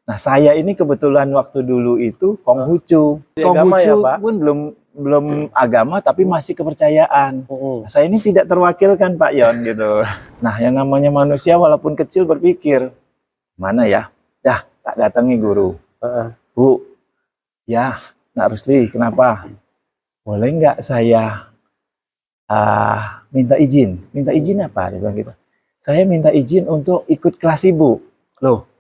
Nah, saya ini kebetulan waktu dulu itu Konghucu. Di agama ya, Pak? Pun belum agama, tapi masih kepercayaan. Nah, saya ini tidak terwakilkan, Pak Yon, gitu. Nah, yang namanya manusia walaupun kecil berpikir, mana ya? Dah, tak datangi guru. Bu, ya, Nak Rusli, kenapa? Boleh nggak saya minta izin? Minta izin apa? Dia bilang gitu. Saya minta izin untuk ikut kelas ibu. Loh,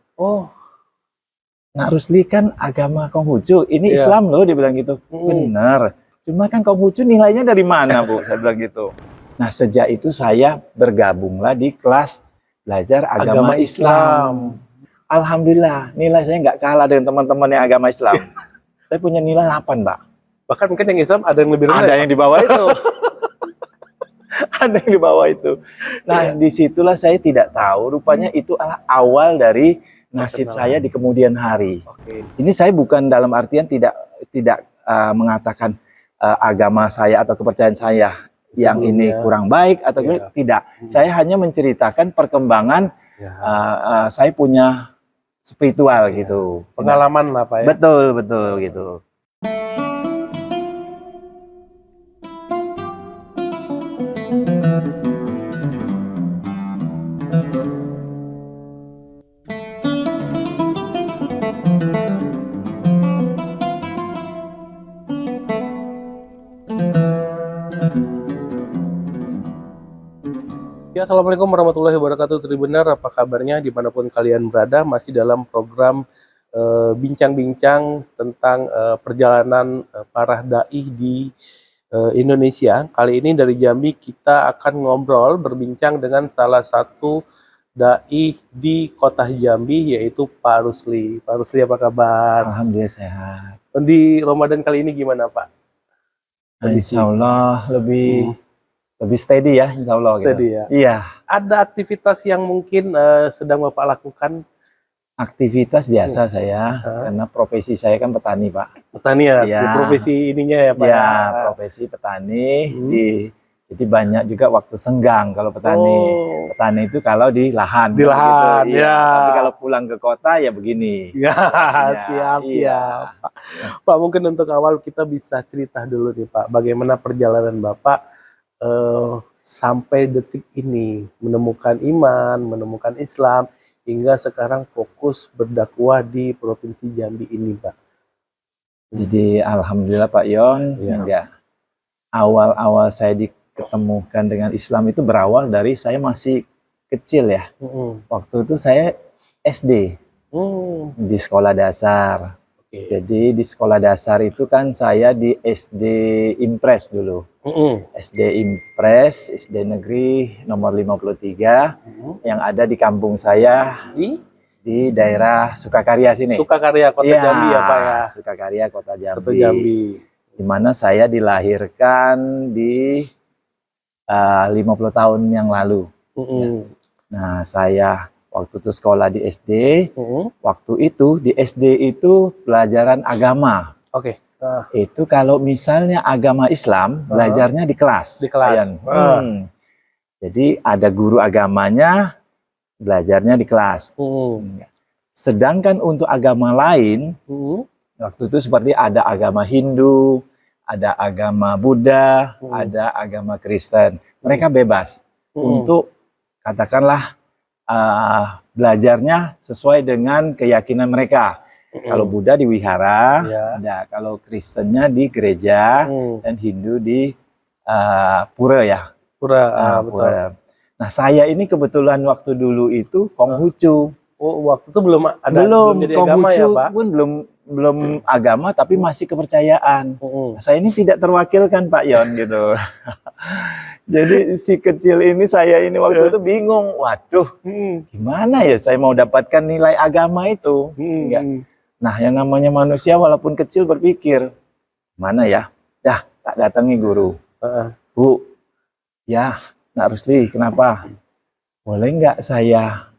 Nak Rusli kan agama Konghucu, ini Islam loh, dia bilang gitu. Benar. Cuma kan Konghucu nilainya dari mana, Bu? Saya bilang gitu. Nah, sejak itu saya bergabunglah di kelas belajar agama Islam. Alhamdulillah, nilai saya nggak kalah dengan teman-teman yang agama Islam. Saya punya nilai 8, Pak. Bahkan mungkin yang Islam ada yang lebih rendah. Ada yang di bawah itu. Ada yang di bawah itu. Nah, disitulah saya tidak tahu. Rupanya itu adalah awal dari nasib saya di kemudian hari. Ini saya bukan dalam artian tidak mengatakan agama saya atau kepercayaan saya yang ini kurang baik atau tidak. Saya hanya menceritakan perkembangan saya punya spiritual gitu. Pengalaman lah, Pak ya. Betul gitu. Ya, Assalamualaikum warahmatullahi wabarakatuh. Tribener, apa kabarnya dimanapun kalian berada? Masih dalam program bincang-bincang tentang perjalanan para dai di Indonesia. Kali ini dari Jambi kita akan berbincang dengan salah satu dai di kota Jambi, yaitu Pak Rusli. Pak Rusli, apa kabar? Alhamdulillah sehat. Di Ramadan kali ini gimana, Pak? Insya Allah lebih steady ya, insya Allah. Steady gitu. ya. Iya. Ada aktivitas yang mungkin sedang Bapak lakukan? Aktivitas biasa saya, karena profesi saya kan petani, Pak. Petani ya, profesi ininya ya, Pak. Ya, profesi petani. Jadi banyak juga waktu senggang kalau petani. Petani itu kalau di lahan. Di lahan, gitu. Ya. Tapi kalau pulang ke kota ya begini. Ya, siap. Pak, mungkin untuk awal kita bisa cerita dulu nih, Pak. Bagaimana perjalanan Bapak sampai detik ini, menemukan iman, menemukan Islam, hingga sekarang fokus berdakwah di Provinsi Jambi ini, Pak. Jadi alhamdulillah Pak Yon, awal-awal saya diketemukan dengan Islam itu berawal dari saya masih kecil ya. Waktu itu saya SD di sekolah dasar. Jadi di sekolah dasar itu kan saya di SD Impres dulu. SD Impres, SD Negeri nomor 53 yang ada di kampung saya di daerah Sukakarya sini. Sukakarya, Kota Jambi ya, Pak ya. Sukakarya, Kota Jambi. Di mana saya dilahirkan di 50 tahun yang lalu. Nah, saya waktu itu sekolah di SD, waktu itu di SD itu pelajaran agama. Itu kalau misalnya agama Islam, belajarnya di kelas. Di kelas. Jadi ada guru agamanya, belajarnya di kelas. Sedangkan untuk agama lain, waktu itu seperti ada agama Hindu, ada agama Buddha, ada agama Kristen. Mereka bebas untuk katakanlah belajarnya sesuai dengan keyakinan mereka. Kalau Buddha di wihara, ada. Kalau Kristennya di gereja, dan Hindu di pura ya. Pura. Nah, saya ini kebetulan waktu dulu itu Konghucu. Waktu itu belum ada jadi agama ya, Pak? Pun belum agama, tapi masih kepercayaan. Nah, saya ini tidak terwakilkan, Pak Yon, gitu. Jadi si kecil ini, saya ini waktu itu bingung, waduh, gimana ya saya mau dapatkan nilai agama itu? Nah, yang namanya manusia walaupun kecil berpikir, mana ya? Dah, tak datangi guru. Bu, ya, Nak Rusli, kenapa? Boleh nggak saya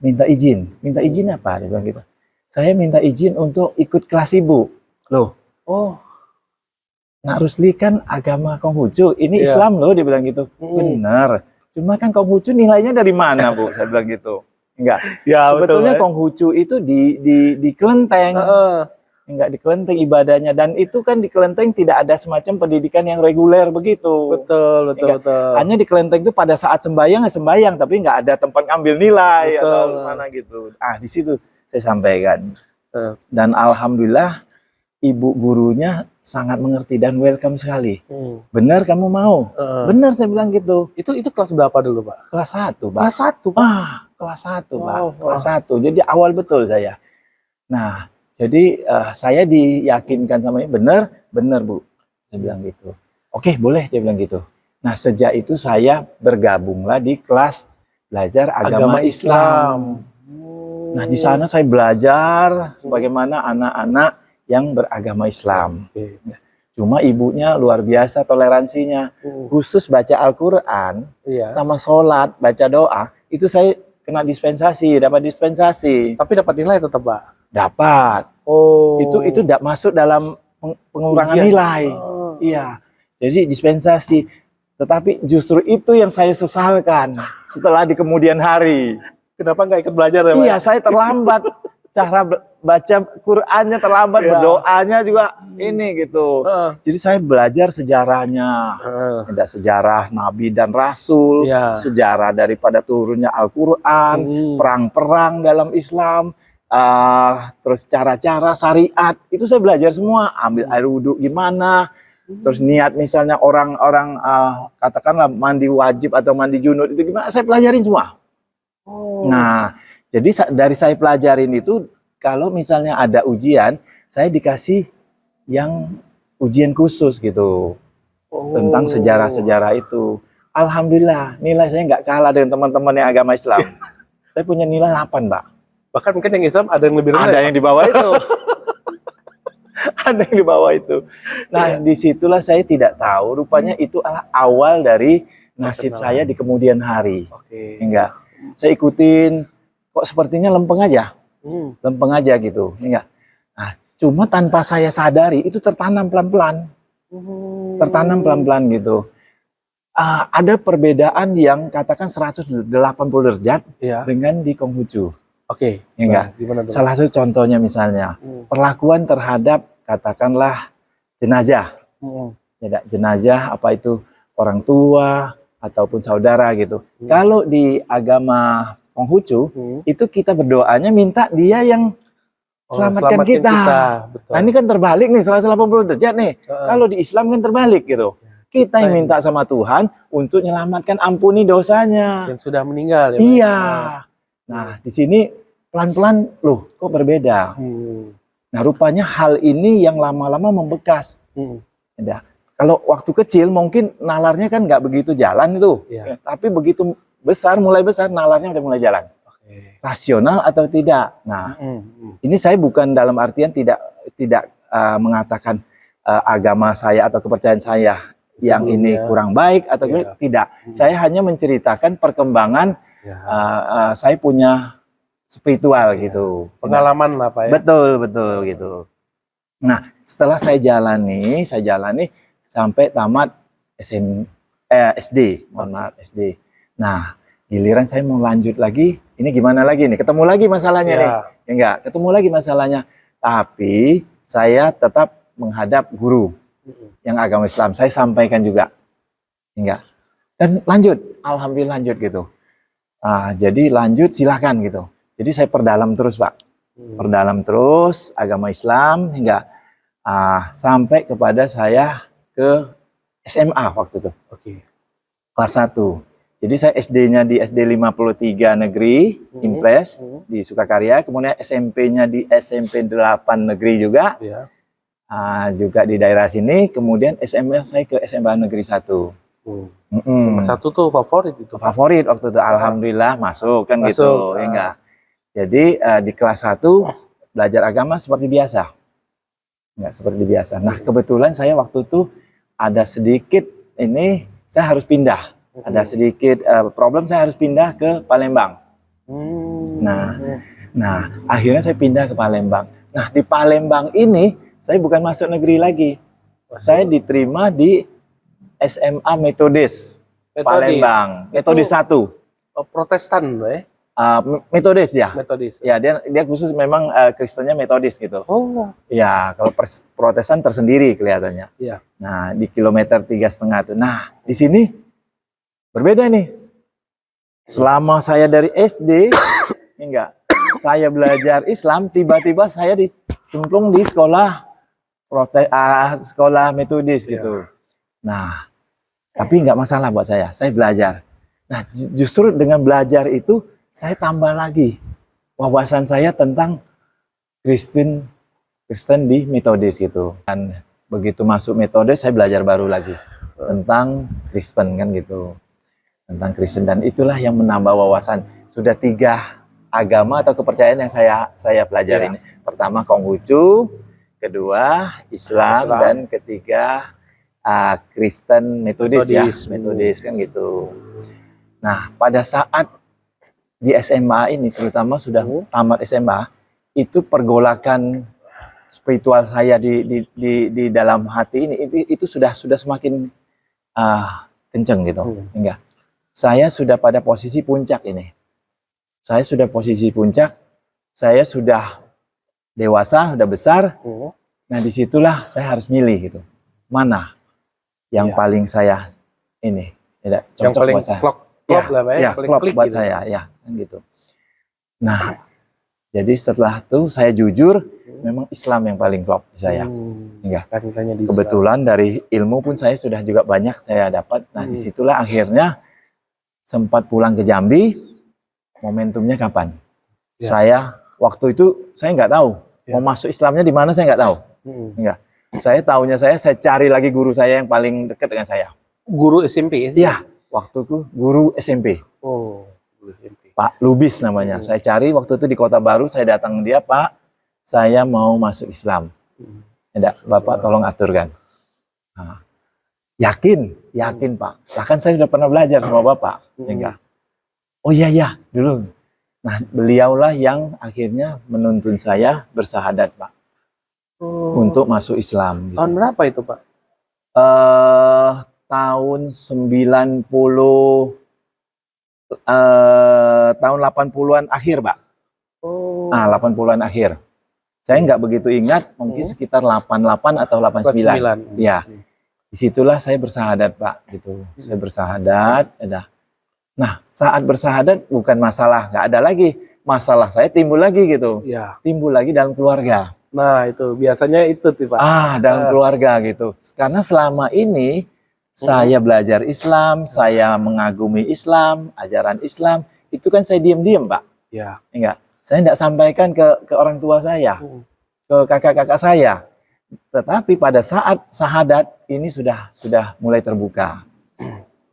minta izin? Minta izin apa? Dia bilang gitu. Saya minta izin untuk ikut kelas ibu. Loh, Nak Rusli kan agama Konghucu, ini Islam loh, dia bilang gitu. Benar. Cuma kan Konghucu nilainya dari mana, Bu? Saya bilang gitu. Enggak. Ya, Sebetulnya betul, Konghucu itu di kelenteng. Enggak di kelenteng ibadahnya, dan itu kan di kelenteng tidak ada semacam pendidikan yang reguler begitu. betul, Enggak. betul. Hanya di kelenteng itu pada saat sembahyang ya sembahyang, tapi nggak ada tempat ngambil nilai Betul. atau mana gitu. Di situ saya sampaikan. Eh, Dan alhamdulillah ibu gurunya sangat mengerti dan welcome sekali. Benar kamu mau? Benar saya bilang gitu. Itu kelas berapa dulu, Pak? Kelas 1, Pak. Kelas 1, Pak. Kelas 1, Pak. Wow, Kelas 1. Jadi awal betul saya. Nah, jadi saya diyakinkan sama ini, benar, Bu. Saya bilang gitu. Oke, boleh, dia bilang gitu. Nah, sejak itu saya bergabunglah di kelas belajar agama Islam. Nah, di sana saya belajar sebagaimana anak-anak yang beragama Islam. Cuma ibunya luar biasa toleransinya. Khusus baca Al-Quran, sama sholat, baca doa, itu saya kena dispensasi, dapat dispensasi. Tapi dapat nilai tetap, Pak? Dapat. Itu tidak masuk dalam pengurangan nilai. Iya. Jadi dispensasi. Tetapi justru itu yang saya sesalkan setelah di kemudian hari. Kenapa nggak ikut belajar ya, Pak? Iya, saya terlambat. Cara baca Qur'annya terlambat, berdoanya juga ini gitu. Jadi saya belajar sejarahnya. Ada sejarah Nabi dan Rasul, sejarah daripada turunnya Al-Quran, perang-perang dalam Islam, terus cara-cara syariat, itu saya belajar semua. Ambil air wudhu gimana, terus niat misalnya orang-orang katakanlah mandi wajib atau mandi junub itu gimana, saya pelajarin semua. Nah, jadi dari saya pelajarin itu, kalau misalnya ada ujian, saya dikasih yang ujian khusus gitu. Tentang sejarah-sejarah itu. Alhamdulillah, nilai saya nggak kalah dengan teman-teman yang agama Islam. Saya punya nilai 8, Pak. Bahkan mungkin yang Islam ada yang lebih rendah. Ada yang di bawah itu. Ada yang di bawah itu. Nah, disitulah saya tidak tahu. Rupanya itu adalah awal dari nasib saya di kemudian hari. Enggak. Saya ikutin, kok sepertinya lempeng aja. Lempeng aja gitu. Enggak. Nah, cuma tanpa saya sadari, itu tertanam pelan-pelan. Tertanam pelan-pelan gitu. Ada perbedaan yang katakan 180 derajat dengan di Konghucu. Enggak. Salah satu contohnya misalnya perlakuan terhadap katakanlah jenazah. Jenazah apa itu orang tua ataupun saudara gitu. Kalau di agama Konghucu itu kita berdoanya minta dia yang selamatkan kita. Nah, ini kan terbalik nih 180 derajat nih. Kalau di Islam kan terbalik gitu. Kita yang minta sama Tuhan untuk menyelamatkan, ampuni dosanya. Yang sudah meninggal ya. Iya. Nah, di sini pelan-pelan loh kok berbeda. Nah, rupanya hal ini yang lama-lama membekas. Kalau waktu kecil mungkin nalarnya kan nggak begitu jalan itu. Tapi begitu mulai besar nalarnya udah mulai jalan. Rasional atau tidak. Nah, ini saya bukan dalam artian tidak mengatakan agama saya atau kepercayaan saya yang ini kurang baik atau tidak. Saya hanya menceritakan perkembangan saya punya spiritual gitu. Pengalaman lah, Pak ya. Betul gitu. Nah, setelah saya jalani sampai tamat SD, mohon maaf SD. Nah, giliran saya mau lanjut lagi, ini gimana lagi nih? Ketemu lagi masalahnya nih. Enggak, ketemu lagi masalahnya. Tapi saya tetap menghadap guru yang agama Islam. Saya sampaikan juga. Enggak. Dan lanjut, alhamdulillah lanjut gitu. Jadi lanjut silakan gitu. Jadi saya perdalam terus, Pak. Perdalam terus agama Islam hingga sampai kepada saya ke SMA waktu itu. Kelas 1. Jadi saya SD-nya di SD 53 Negeri, Impres, di Sukakarya. Kemudian SMP-nya di SMP 8 Negeri juga. Juga di daerah sini. Kemudian SMA saya ke SMA Negeri 1. Satu tuh favorit itu. Favorit waktu itu. Alhamdulillah masuk kan gitu. Enggak. Jadi di kelas 1 belajar agama seperti biasa. Enggak seperti biasa. Nah, kebetulan saya waktu itu ada sedikit ini saya harus pindah. Ada sedikit problem, saya harus pindah ke Palembang. Nah, akhirnya saya pindah ke Palembang. Nah, di Palembang ini saya bukan masuk negeri lagi. Saya diterima di SMA Metodis Palembang. Metodis 1. Protestan, ya? Metodis ya. Metodis. Ya, dia khusus memang Kristennya Metodis gitu. Oh, Ya, kalau Protestan tersendiri kelihatannya. iya. Nah, di kilometer 3,5 tuh. Nah, di sini berbeda nih. Selama saya dari SD, enggak, saya belajar Islam, tiba-tiba saya dicemplung di sekolah Metodis gitu. Nah, tapi nggak masalah buat saya belajar. Nah, justru dengan belajar itu, saya tambah lagi wawasan saya tentang Kristen di Metodis gitu. Dan begitu masuk Metodis, saya belajar baru lagi tentang Kristen kan gitu. Tentang Kristen, dan itulah yang menambah wawasan. Sudah 3 agama atau kepercayaan yang saya pelajari ini. Pertama Konghucu, kedua Islam, dan ketiga Kristen Metodis ya, Metodis kan gitu. Nah, pada saat di SMA ini, terutama sudah tamat SMA, itu pergolakan spiritual saya di dalam hati ini itu sudah semakin kenceng gitu. Hingga saya sudah pada posisi puncak ini. Saya sudah posisi puncak, saya sudah dewasa, sudah besar. Nah, disitulah saya harus milih gitu. Mana yang paling saya ini tidak cocok yang paling buat saya. klop lah, Pak, ya, paling klop klik buat gitu. saya, ya, kan gitu. Nah, jadi setelah itu saya jujur, memang Islam yang paling klop di saya. Hingga kebetulan dari ilmu pun saya sudah juga banyak saya dapat. Nah, disitulah akhirnya sempat pulang ke Jambi. Momentumnya kapan? Saya waktu itu saya nggak tahu mau masuk Islamnya di mana, saya nggak tahu. Enggak. Saya tahunya saya cari lagi guru saya yang paling dekat dengan saya. Guru SMP? Iya, waktu itu guru SMP. Oh, guru SMP. Pak Lubis namanya. Saya cari waktu itu di Kota Baru, saya datang dia, Pak, saya mau masuk Islam. Enggak, Bapak tolong aturkan. Nah, yakin Pak. Lah kan saya sudah pernah belajar sama Bapak. Enggak. Oh iya dulu. Nah, beliaulah yang akhirnya menuntun saya bersahadat, Pak. Untuk masuk Islam. Gitu. Tahun berapa itu, Pak? Tahun 90, tahun 80-an akhir, Pak. Nah, 80-an akhir. Saya nggak begitu ingat, mungkin sekitar 88 atau 89. Ya, disitulah saya bersahadat, Pak. Gitu. Saya bersahadat, Nah, saat bersahadat bukan masalah, nggak ada lagi. Masalah saya timbul lagi gitu. Ya. Timbul lagi dalam keluarga. Nah, itu biasanya itu tuh, Pak. Dalam keluarga gitu. Karena selama ini saya belajar Islam, saya mengagumi Islam, ajaran Islam, itu kan saya diam-diam, Pak. Ya. Enggak. Saya enggak sampaikan ke orang tua saya, ke kakak-kakak saya. Tetapi pada saat sahadat ini sudah mulai terbuka.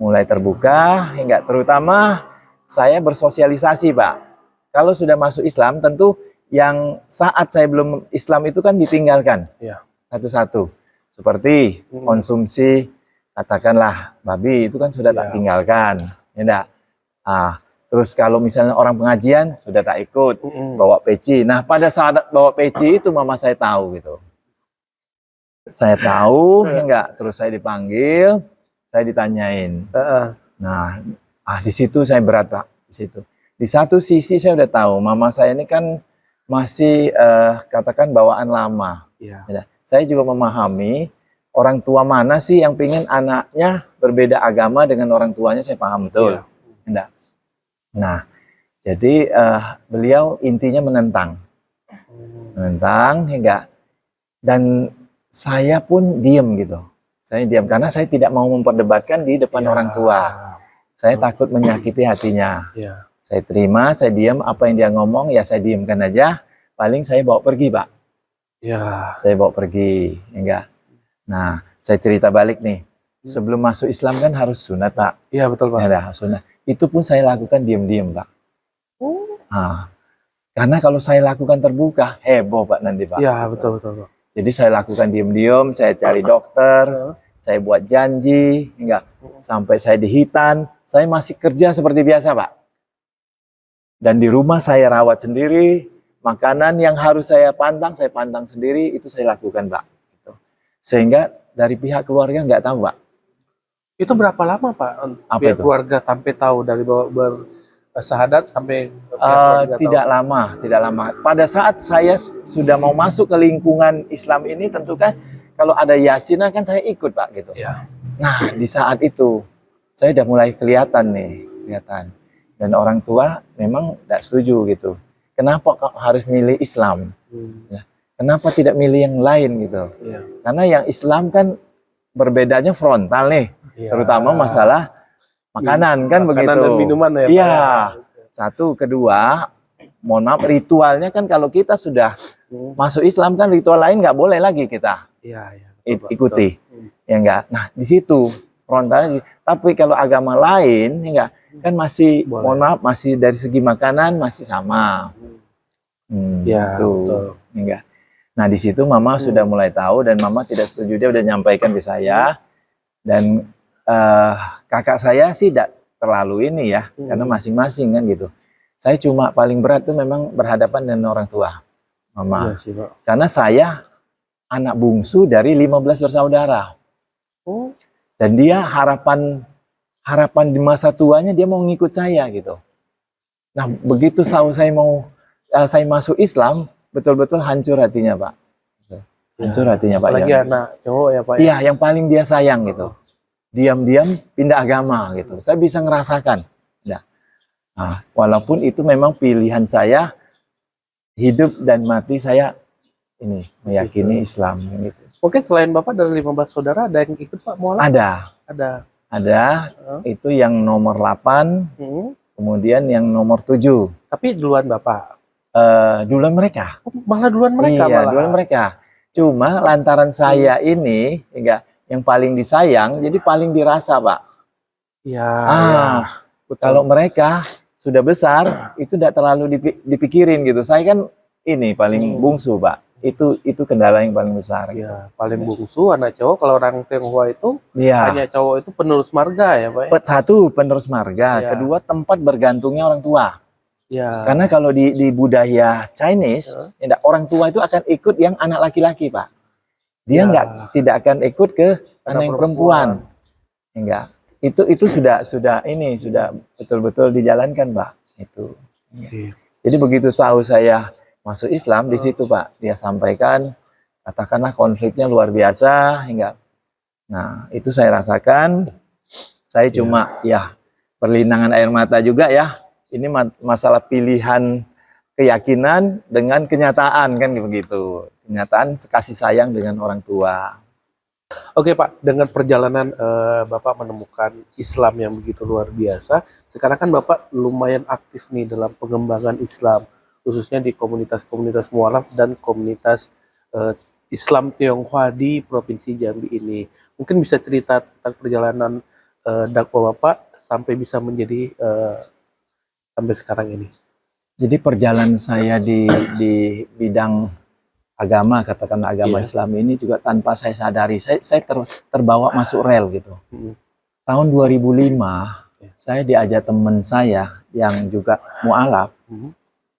Mulai terbuka, hingga terutama saya bersosialisasi, Pak. Kalau sudah masuk Islam, tentu yang saat saya belum Islam itu kan ditinggalkan satu-satu. Seperti konsumsi, katakanlah babi, itu kan sudah tak tinggalkan. Ya, terus kalau misalnya orang pengajian, sudah tak ikut, bawa peci. Nah, pada saat bawa peci itu mama saya tahu gitu. Saya tahu, enggak. Terus saya dipanggil, saya ditanyain. Nah, di situ saya berat, Pak. Di situ. Di satu sisi saya udah tahu, mama saya ini kan masih katakan bawaan lama. Ya. Saya juga memahami orang tua mana sih yang pingin anaknya berbeda agama dengan orang tuanya, saya paham betul. Ya. Nah, jadi beliau intinya menentang hingga, dan saya pun diam gitu. Saya diam karena saya tidak mau memperdebatkan di depan orang tua. Saya takut menyakiti hatinya. Saya terima, saya diam, apa yang dia ngomong ya saya diamkan aja. Paling saya bawa pergi, Pak. Saya bawa pergi, enggak. Nah, saya cerita balik nih. Sebelum masuk Islam kan harus sunat, Pak. Iya, betul, Pak. Ya, sunat. Itu pun saya lakukan diam-diam, Pak. Karena kalau saya lakukan terbuka, heboh, Pak, nanti, Pak. Iya, betul, Pak. Jadi saya lakukan diam-diam, saya cari dokter, saya buat janji, enggak. Sampai saya dihitan, saya masih kerja seperti biasa, Pak. Dan di rumah saya rawat sendiri, makanan yang harus saya pantang sendiri, itu saya lakukan, Pak. Sehingga dari pihak keluarga nggak tahu, Pak. Itu berapa lama, Pak? Pihak keluarga sampai tahu dari syahadat sampai Tidak lama, tidak lama. Pada saat saya sudah mau masuk ke lingkungan Islam ini, tentu kan kalau ada yasinan kan saya ikut Pak gitu. Ya. Nah di saat itu saya udah mulai kelihatan. Dan orang tua memang tidak setuju gitu. Kenapa kok harus milih Islam? Ya. Kenapa tidak milih yang lain gitu? Ya. Karena yang Islam kan berbedanya frontal nih, terutama masalah makanan kan begitu. Makanan dan minuman ya. Iya. Satu, kedua, mohon maaf, ritualnya kan kalau kita sudah masuk Islam kan ritual lain nggak boleh lagi kita ikuti, ya enggak. Nah di situ frontalnya. Tapi kalau agama lain, ya enggak, kan masih, mohon maaf, masih dari segi makanan masih sama. Ya, betul. Enggak. Nah di situ Mama sudah mulai tahu dan Mama tidak setuju, dia udah nyampaikan ke saya dan kakak saya sih tidak terlalu ini ya, karena masing-masing kan gitu. Saya cuma paling berat tuh memang berhadapan dengan orang tua, Mama. Karena saya anak bungsu dari 15 bersaudara. Dan dia harapan di masa tuanya dia mau ngikut saya gitu. Nah, begitu saya masuk Islam, betul-betul hancur hatinya, Pak. Hancur hatinya, Pak. Apalagi anak cowok ya, Pak. Iya, yang paling dia sayang gitu. Diam-diam pindah agama gitu. Saya bisa ngerasakan. Nah, walaupun itu memang pilihan saya, hidup dan mati saya ini meyakini Islam gitu. Oke, selain Bapak dari 15 saudara ada yang ikut Pak mualaf? Ada. Itu yang nomor 8, kemudian yang nomor 7. Tapi duluan Bapak? Duluan mereka. Malah duluan mereka? Iya, duluan mereka. Cuma lantaran saya ini enggak yang paling disayang, jadi paling dirasa, Pak. Iya. Kalau mereka sudah besar, itu tidak terlalu dipikirin gitu. Saya kan ini paling bungsu, Pak. Itu kendala yang paling besar. Gitu. Paling bungsu, anak cowok. Kalau orang Tionghoa itu, hanya cowok itu penerus marga ya, Pak? Satu, penerus marga. Kedua, tempat bergantungnya orang tua. Karena kalau di budaya Chinese, orang tua itu akan ikut yang anak laki-laki, Pak. Dia tidak akan ikut ke anak yang perempuan. Enggak. Itu sudah betul-betul dijalankan, Pak. Itu. Jadi begitu tahu saya masuk Islam di situ, Pak, dia sampaikan, katakanlah konfliknya luar biasa hingga. Nah, itu saya rasakan. Saya cuma perlinangan air mata juga ya. Ini masalah pilihan keyakinan dengan kenyataan kan begitu. Kenyataan kasih sayang dengan orang tua. Oke Pak, dengan perjalanan Bapak menemukan Islam yang begitu luar biasa, sekarang kan Bapak lumayan aktif nih dalam pengembangan Islam, khususnya di komunitas-komunitas mualaf dan komunitas Islam Tionghoa di Provinsi Jambi ini. Mungkin bisa cerita tentang perjalanan dakwah Bapak sampai bisa menjadi sampai sekarang ini. Jadi perjalanan saya di bidang agama, katakan agama Islam ini juga tanpa saya sadari, saya terbawa masuk rel gitu. Tahun 2005, saya diajak teman saya yang juga mualaf,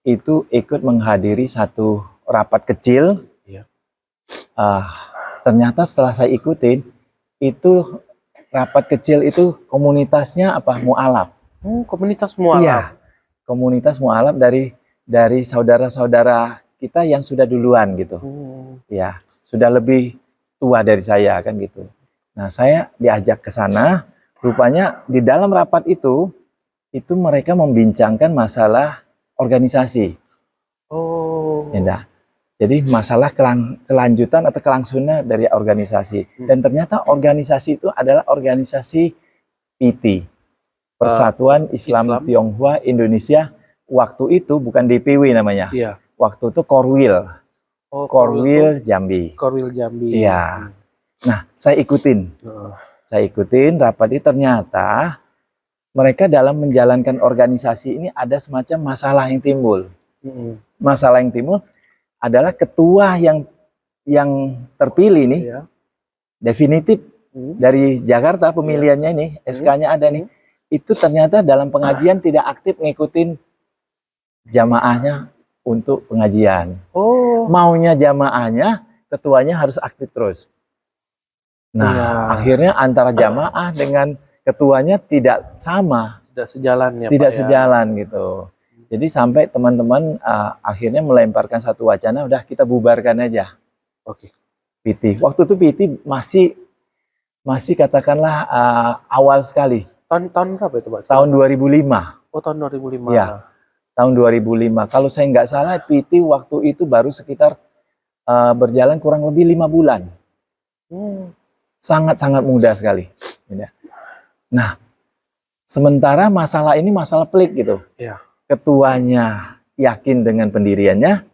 itu ikut menghadiri satu rapat kecil. Ternyata setelah saya ikutin, itu rapat kecil itu komunitasnya mualaf. Komunitas mualaf. Iya, komunitas mualaf dari saudara-saudara kita yang sudah duluan gitu. Ya, sudah lebih tua dari saya kan gitu. Nah, saya diajak ke sana, rupanya di dalam rapat itu mereka membincangkan masalah organisasi. Ya, jadi masalah kelanjutan atau kelangsungan dari organisasi. Dan ternyata organisasi itu adalah organisasi PT, Persatuan Islam Tionghoa Indonesia. Waktu itu bukan DPW namanya. Waktu itu Korwil. Korwil Jambi. Korwil Jambi. Iya. Nah, saya ikutin. Saya ikutin rapat itu, ternyata mereka dalam menjalankan organisasi ini ada semacam masalah yang timbul. Masalah yang timbul adalah ketua yang terpilih nih, definitif dari Jakarta pemilihannya nih, SK-nya ada nih. Itu ternyata dalam pengajian tidak aktif ngikutin jamaahnya untuk pengajian. Maunya jamaahnya, ketuanya harus aktif terus. Nah, akhirnya antara jamaah dengan ketuanya tidak sama tidak sejalan ya tidak Pak ya. sejalan gitu. Jadi sampai teman-teman akhirnya melemparkan satu wacana, udah kita bubarkan aja Oke. PT. Waktu itu PT masih katakanlah awal sekali. Tahun berapa itu Pak? Tahun 2005. Oh, tahun 2005. Ya, tahun 2005. Kalau saya nggak salah, PT waktu itu baru sekitar berjalan kurang lebih 5 bulan. Sangat-sangat mudah sekali. Nah, sementara masalah ini masalah pelik gitu. Ya. Ketuanya yakin dengan pendiriannya,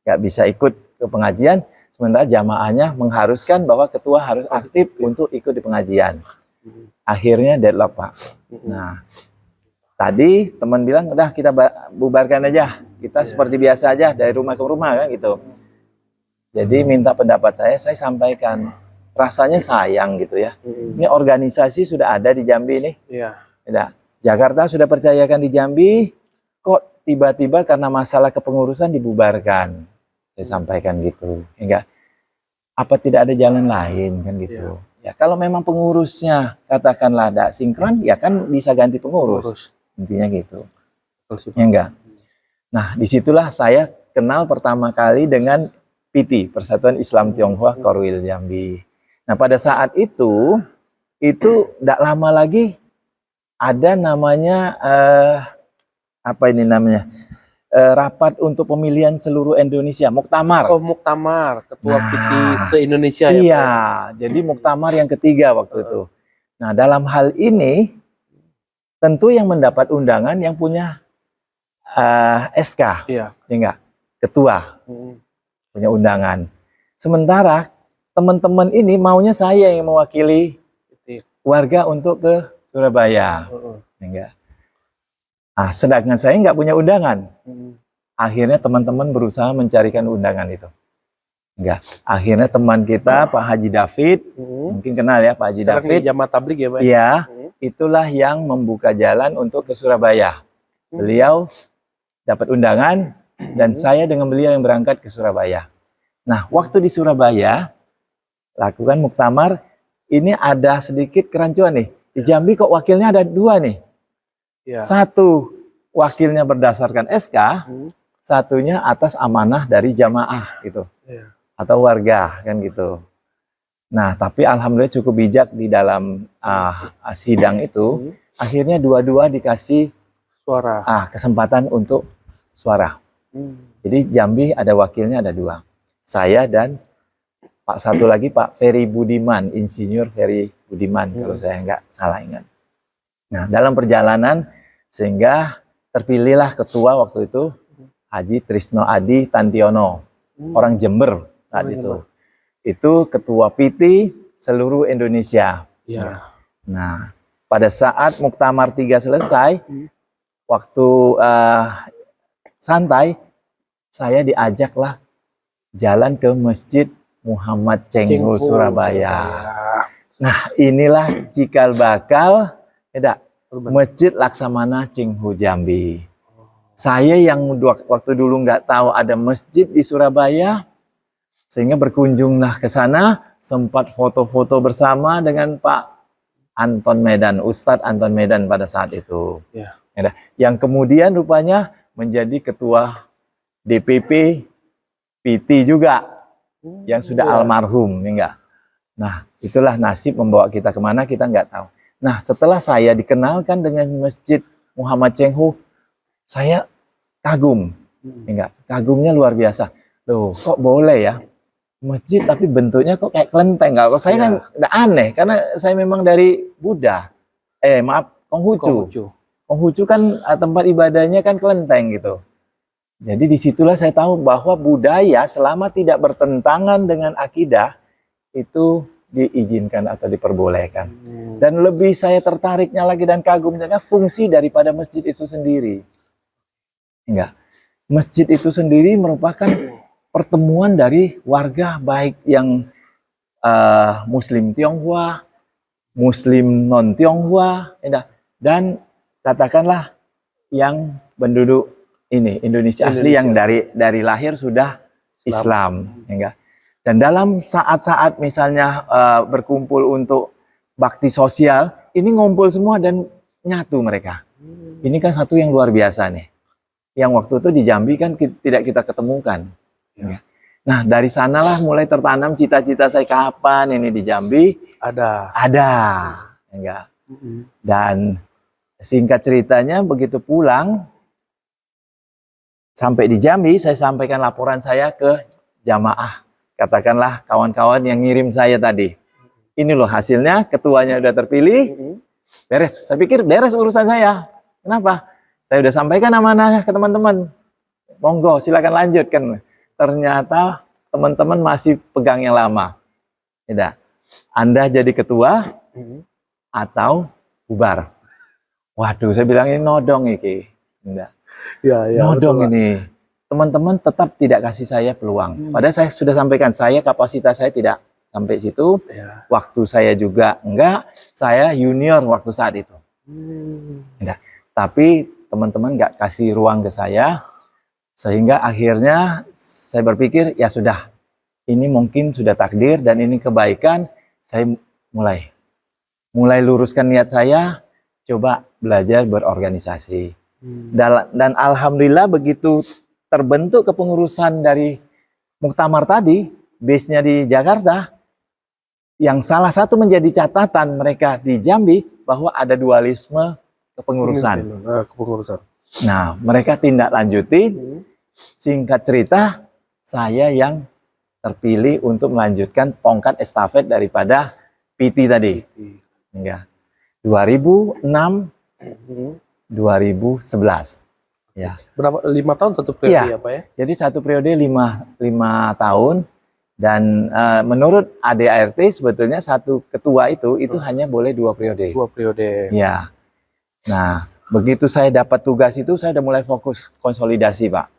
nggak bisa ikut ke pengajian, sementara jamaahnya mengharuskan bahwa ketua harus aktif untuk ikut di pengajian. Akhirnya deadlock, Pak. Nah, tadi teman bilang, udah kita bubarkan aja, kita seperti biasa aja dari rumah ke rumah kan gitu. Jadi minta pendapat saya sampaikan. Rasanya sayang gitu ya. Ini organisasi sudah ada di Jambi nih. Iya. Ya, Jakarta sudah percayakan di Jambi, kok tiba-tiba karena masalah kepengurusan dibubarkan. Saya sampaikan gitu. Enggak, apa tidak ada jalan lain kan gitu. Ya kalau memang pengurusnya katakanlah tidak sinkron, ya kan bisa ganti pengurus. Intinya gitu. Ya enggak. Nah, disitulah saya kenal pertama kali dengan PT, Persatuan Islam Tionghoa Korwil Jambi. Nah, pada saat itu tidak lama lagi ada namanya apa ini namanya? Rapat untuk pemilihan seluruh Indonesia, Muktamar. Oh, Muktamar, Ketua PT se-Indonesia ya. Iya, jadi Muktamar yang ketiga waktu itu. Nah, dalam hal ini tentu yang mendapat undangan yang punya SK, Iya. ya enggak? Ketua punya undangan. Sementara teman-teman ini maunya saya yang mewakili warga untuk ke Surabaya, ya enggak? Ah, sedangkan saya nggak punya undangan. Akhirnya teman-teman berusaha mencarikan undangan itu. Enggak. Akhirnya teman kita Pak Haji David, mungkin kenal ya Pak Haji David. Jamaah Tabligh ya Pak? Iya, itulah yang membuka jalan untuk ke Surabaya. Beliau dapat undangan dan saya dengan beliau yang berangkat ke Surabaya. Nah, waktu di Surabaya lakukan muktamar, ini ada sedikit kerancuan nih. Di Jambi kok wakilnya ada 2 nih. Ya. Satu wakilnya berdasarkan SK, satunya atas amanah dari jamaah gitu. Ya. Atau warga kan gitu. Nah, tapi alhamdulillah cukup bijak di dalam sidang itu, akhirnya dua-dua dikasih suara. Kesempatan untuk suara. Jadi Jambi ada wakilnya ada 2. Saya dan Pak satu lagi Pak Ferry Budiman, Insinyur Ferry Budiman kalau saya nggak salah ingat. Nah, dalam perjalanan sehingga terpilihlah ketua waktu itu Haji Trisno Adi Tantiono, orang Jember saat itu. Itu ketua PT seluruh Indonesia. Ya. Nah, pada saat Muktamar 3 selesai, waktu santai, saya diajaklah jalan ke Masjid Muhammad Cengho Surabaya. Nah, inilah cikal bakal Masjid Laksamana Cengho Jambi. Saya yang waktu dulu nggak tahu ada masjid di Surabaya, sehingga berkunjunglah ke sana, sempat foto-foto bersama dengan Pak Anton Medan, Ustadz Anton Medan pada saat itu. Ya. Yang kemudian rupanya menjadi ketua DPP PT juga, yang sudah almarhum, enggak. Nah, itulah nasib membawa kita kemana kita nggak tahu. Nah, setelah saya dikenalkan dengan Masjid Muhammad Cengho, saya kagum, enggak. Kagumnya luar biasa. Loh, kok boleh ya? Masjid tapi bentuknya kok kayak kelenteng. Kalau saya kan nggak aneh, karena saya memang dari Buddha. Konghucu. Konghucu kan tempat ibadahnya kan kelenteng gitu. Jadi disitulah saya tahu bahwa budaya selama tidak bertentangan dengan akidah itu diizinkan atau diperbolehkan. Dan lebih saya tertariknya lagi dan kagumnya fungsi daripada masjid itu sendiri. Enggak. Masjid itu sendiri merupakan pertemuan dari warga baik yang Muslim Tionghoa, Muslim non Tionghoa, dan katakanlah yang penduduk ini Indonesia asli yang dari lahir sudah Islam, enggak. Dan dalam saat-saat misalnya berkumpul untuk bakti sosial, ini ngumpul semua dan nyatu mereka. Ini kan satu yang luar biasa nih. Yang waktu itu di Jambi kan tidak kita ketemukan. Ya. Nah, dari sanalah mulai tertanam cita-cita saya kapan ini di Jambi Ada. enggak. Dan singkat ceritanya begitu pulang sampai di Jambi, saya sampaikan laporan saya ke jamaah, katakanlah kawan-kawan yang ngirim saya tadi. Ini loh hasilnya, ketuanya udah terpilih, beres. Saya pikir beres urusan saya. Kenapa? Saya udah sampaikan amanahnya ke teman-teman. Monggo, silakan lanjutkan. Ternyata teman-teman masih pegang yang lama. Tidak. Anda jadi ketua atau bubar. Waduh, saya bilang ini nodong iki. Tidak. Ya, Nodong betul, ini. Teman-teman tetap tidak kasih saya peluang. Padahal saya sudah sampaikan, kapasitas saya tidak sampai situ. Ya. Waktu saya juga enggak. Saya junior waktu saat itu. Tidak. Tapi teman-teman enggak kasih ruang ke saya. Sehingga akhirnya saya berpikir, ya sudah. Ini mungkin sudah takdir dan ini kebaikan. Saya mulai luruskan niat saya. Coba belajar berorganisasi. Dan alhamdulillah begitu terbentuk kepengurusan dari muktamar tadi, base-nya di Jakarta, yang salah satu menjadi catatan mereka di Jambi bahwa ada dualisme kepengurusan. Nah, mereka tindak lanjuti. Singkat cerita, saya yang terpilih untuk melanjutkan tongkat estafet daripada PT tadi. Enggak. 2006 2011. Ya. Berapa? 5 tahun satu periode ya, Pak ya? Jadi satu periode 5 tahun dan menurut ADART sebetulnya satu ketua itu hanya boleh 2 periode. 2 periode. Ya. Nah, begitu saya dapat tugas itu saya udah mulai fokus konsolidasi, Pak.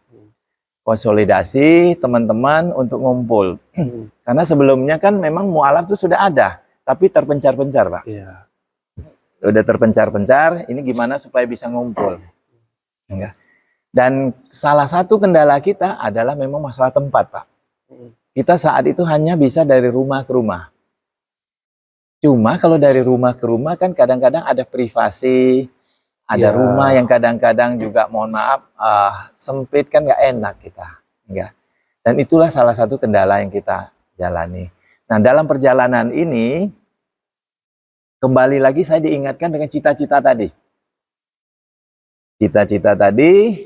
Konsolidasi teman-teman untuk ngumpul. Karena sebelumnya kan memang mualaf itu sudah ada, tapi terpencar-pencar, Pak. Iya. Udah terpencar-pencar, ini gimana supaya bisa ngumpul. Enggak. Dan salah satu kendala kita adalah memang masalah tempat, Pak. Kita saat itu hanya bisa dari rumah ke rumah. Cuma kalau dari rumah ke rumah kan kadang-kadang ada privasi, ada rumah yang kadang-kadang juga mohon maaf sempit kan nggak enak kita. Enggak. Dan itulah salah satu kendala yang kita jalani. Nah, dalam perjalanan ini kembali lagi saya diingatkan dengan cita-cita tadi. Cita-cita tadi,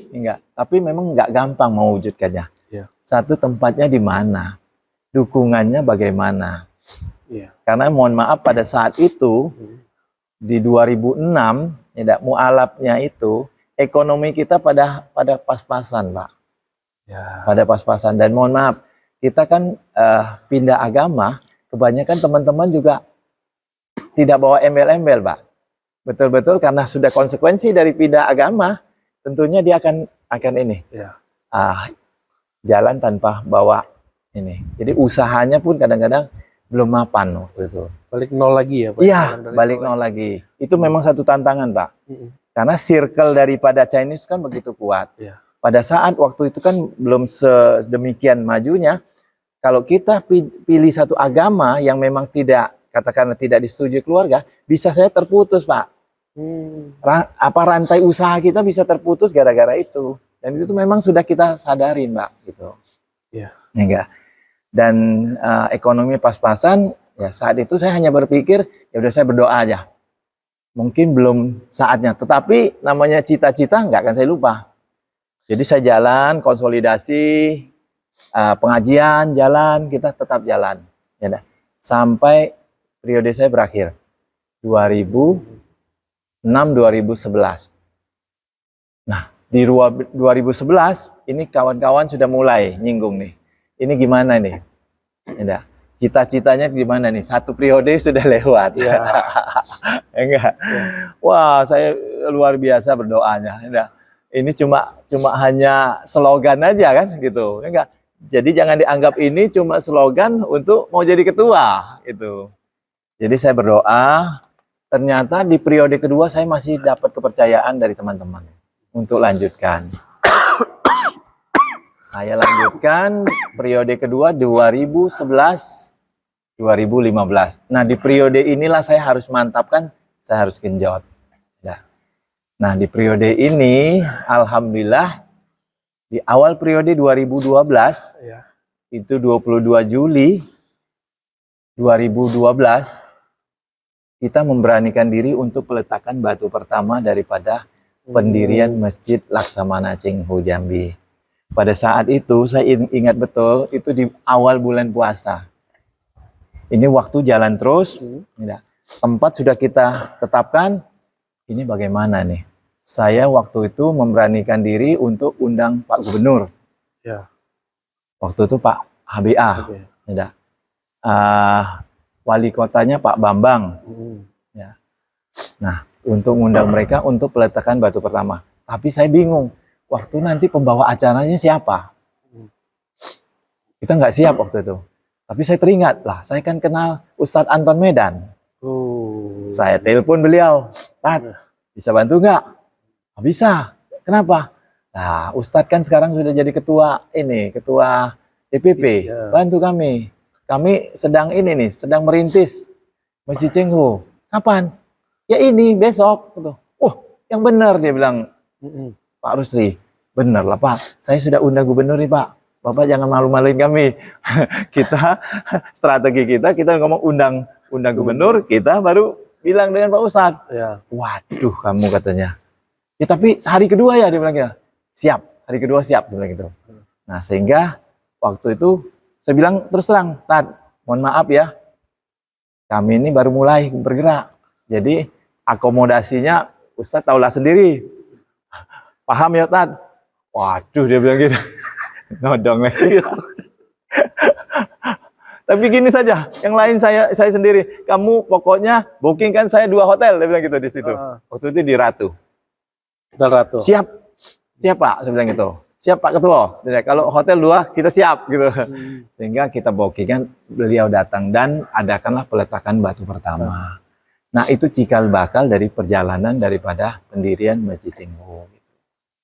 tapi memang nggak gampang mewujudkannya. Ya. Satu, tempatnya di mana, dukungannya bagaimana. Ya. Karena mohon maaf pada saat itu di 2006, mualafnya itu ekonomi kita pada pas-pasan, Pak. Ya. Pada pas-pasan dan mohon maaf kita kan pindah agama, kebanyakan teman-teman juga tidak bawa embel-embel, Pak. Betul-betul karena sudah konsekuensi dari pindah agama, tentunya dia akan ini. Ya. Jalan tanpa bawa ini. Jadi usahanya pun kadang-kadang belum mapan waktu itu. Balik nol lagi ya, Pak? Iya, balik nol lagi. Itu memang satu tantangan, Pak. Karena circle daripada Chinese kan begitu kuat. Ya. Pada saat waktu itu kan belum sedemikian majunya. Kalau kita pilih satu agama yang memang katakanlah tidak disetujui keluarga, bisa saya terputus, Pak. Rantai usaha kita bisa terputus gara-gara itu. Dan itu memang sudah kita sadarin, Pak, gitu. Iya. Enggak. Dan ekonomi pas-pasan, ya saat itu saya hanya berpikir, ya udah saya berdoa aja. Mungkin belum saatnya, tetapi namanya cita-cita nggak akan saya lupa. Jadi saya jalan, konsolidasi, pengajian, jalan, kita tetap jalan. Ya, sampai periode saya berakhir 2006-2011. Nah, di 2011 ini kawan-kawan sudah mulai nyinggung nih. Ini gimana nih? Ya, cita-citanya gimana nih? Satu periode sudah lewat. Ya. Enggak. Wah, saya luar biasa berdoanya. Ya. Ini cuma hanya slogan aja kan gitu. Enggak. Jadi jangan dianggap ini cuma slogan untuk mau jadi ketua itu. Jadi saya berdoa, ternyata di periode kedua saya masih dapat kepercayaan dari teman-teman untuk lanjutkan. Saya lanjutkan periode kedua 2011-2015. Nah, di periode inilah saya harus mantapkan, saya harus genjot. Nah, Nah, di periode ini, alhamdulillah, di awal periode 2012, Ya. itu 22 Juli 2012, kita memberanikan diri untuk peletakan batu pertama daripada pendirian Masjid Laksamana Cengho Jambi. Pada saat itu, saya ingat betul, itu di awal bulan puasa. Ini waktu jalan terus, tempat sudah kita tetapkan, ini bagaimana nih? Saya waktu itu memberanikan diri untuk undang Pak Gubernur. Ya. Waktu itu Pak HBA. Oke. Wali kotanya Pak Bambang. Ya. Nah, untuk mengundang mereka untuk peletakan batu pertama. Tapi saya bingung, waktu nanti pembawa acaranya siapa? Kita nggak siap waktu itu. Tapi saya teringat, lah saya kan kenal Ustadz Anton Medan. Saya telepon beliau, Tat, bisa bantu nggak? Bisa. Kenapa? Nah, Ustadz kan sekarang sudah jadi ketua DPP. Bantu kami. Kami sedang sedang merintis Masjid Cengho. Kapan? Ya ini besok. Yang benar dia bilang, Pak Rusli. Benar lah Pak. Saya sudah undang gubernur nih Pak. Bapak jangan malu-maluin kami. Strategi kita ngomong undang gubernur, kita baru bilang dengan Pak Ustadz. Ya. Waduh kamu katanya. Ya tapi hari kedua ya dia bilang ya. Siap, hari kedua siap dia bilang gitu. Nah sehingga waktu itu saya bilang terus terang, Tad, mohon maaf ya. Kami ini baru mulai bergerak. Jadi akomodasinya Ustadz tahulah sendiri. Paham ya Tad? Waduh dia bilang gitu. Nodong lagi. Tapi gini saja, yang lain saya sendiri. Kamu pokoknya booking kan saya 2 hotel, dia bilang gitu di situ. Waktu itu di Ratu. Hotel Ratu. Siap Pak, saya bilang gitu. Siap Pak Ketua. Jadi, kalau hotel 2 kita siap gitu. Sehingga kita booking kan beliau datang dan adakanlah peletakan batu pertama. Nah itu cikal bakal dari perjalanan daripada pendirian Masjid Cengho.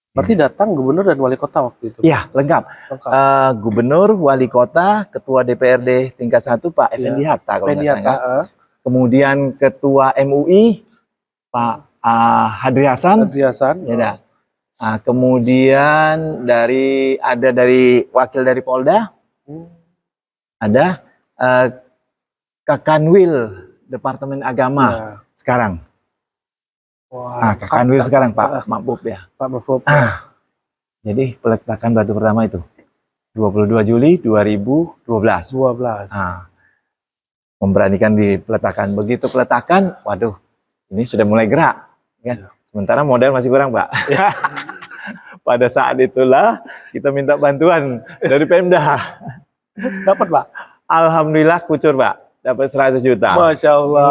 Berarti datang gubernur dan wali kota waktu itu? Iya, lengkap. Gubernur, wali kota, ketua DPRD tingkat 1 Pak Effendi Hatta kalau nggak salah. Kemudian ketua MUI Pak Hadri Hasan. Ya, kemudian dari wakil dari Polda. Ada Kak Kanwil Departemen Agama sekarang. Wah, Kak Kanwil sekarang Pak Mahfud ya. Pak Mahfud. Jadi peletakan batu pertama itu 22 Juli 2012. Memberanikan di peletakan. Begitu peletakan, waduh, ini sudah mulai gerak. Kan? Sementara modal masih kurang Pak. Pada saat itulah kita minta bantuan dari Pemda. Dapat Pak? Alhamdulillah kucur Pak. Dapat 100 juta. Masya Allah.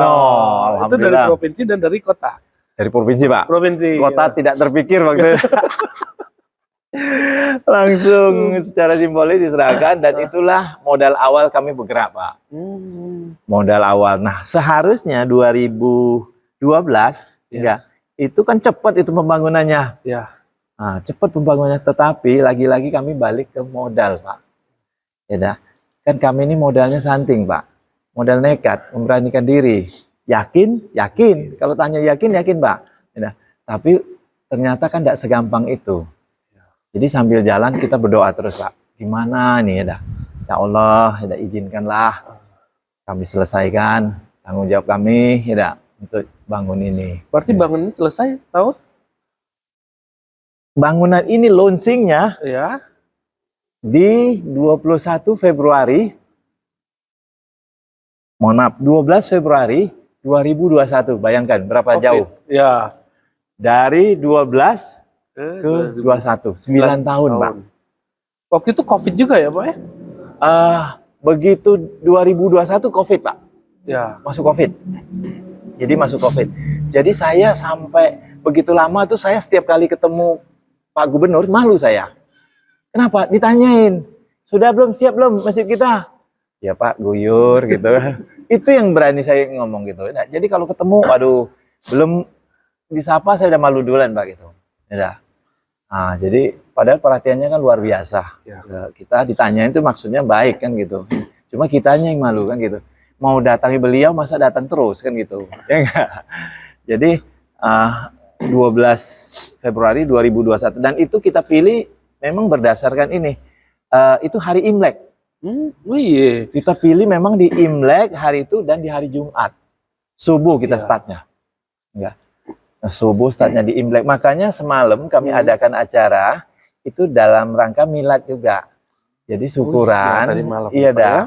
Alhamdulillah. Itu dari provinsi dan dari kota? Dari provinsi Pak. Provinsi. Kota tidak terpikir waktu itu. Langsung secara simbolis diserahkan dan itulah modal awal kami bergerak Pak. Modal awal. Nah seharusnya 2012 itu kan cepat itu pembangunannya. Nah, cepat pembangunannya tetapi lagi-lagi kami balik ke modal Pak. Ya kan kami ini modalnya santing Pak. Modal nekat, memberanikan diri. Yakin? Kalau tanya yakin Pak. Ya, tapi ternyata kan tidak segampang itu. Jadi sambil jalan kita berdoa terus Pak. Gimana nih ya Allah, izinkanlah kami selesaikan tanggung jawab kami untuk bangun ini. Berarti bangun ini selesai tahun? Bangunan ini launchingnya di 21 Februari. Mohon maaf, 12 Februari 2021. Bayangkan berapa jauh? Ya. Dari 12 ke 21, 9 tahun Pak. Waktu itu COVID juga ya Pak ya? Begitu 2021 COVID Pak. Ya. Masuk COVID. Jadi masuk COVID. Jadi saya sampai begitu lama tuh saya setiap kali ketemu Pak Gubernur malu saya. Kenapa? Ditanyain. Sudah belum? Siap belum masjid kita? Ya Pak, guyur gitu. Itu yang berani saya ngomong gitu. Nah, jadi kalau ketemu, waduh, belum disapa saya udah malu duluan Pak gitu. Ya. Nah, jadi padahal perhatiannya kan luar biasa. Kita ditanyain itu maksudnya baik kan gitu. Cuma kitanya yang malu kan gitu. Mau datangi beliau masa datang terus kan gitu. Ya enggak? Jadi 12 Februari 2021 dan itu kita pilih memang berdasarkan ini. Itu hari Imlek. Oh iya. Kita pilih memang di Imlek hari itu dan di hari Jumat. Subuh kita startnya. Enggak. Nah, subuh startnya di Imlek. Makanya semalam kami adakan acara itu dalam rangka milad juga. Jadi syukuran. Tadi malam Iya Pak, dah. ya?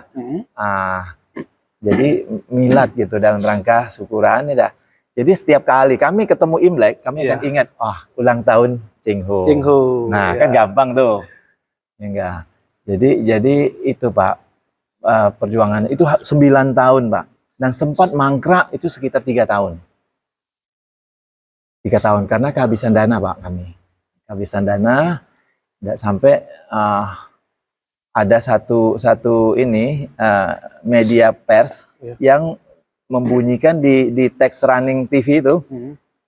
Jadi milad gitu dalam rangka syukuran ya dah. Jadi setiap kali kami ketemu Imlek, kami akan ingat, ulang tahun Cheng Ho. Cheng Ho. Nah, kan gampang tuh. Ya enggak. Jadi itu Pak, perjuangannya itu 9 tahun Pak. Dan sempat mangkrak itu sekitar 3 tahun. 3 tahun karena kehabisan dana Pak kami. Kehabisan dana, tidak sampai ada satu ini media pers yang membunyikan di teks running TV itu,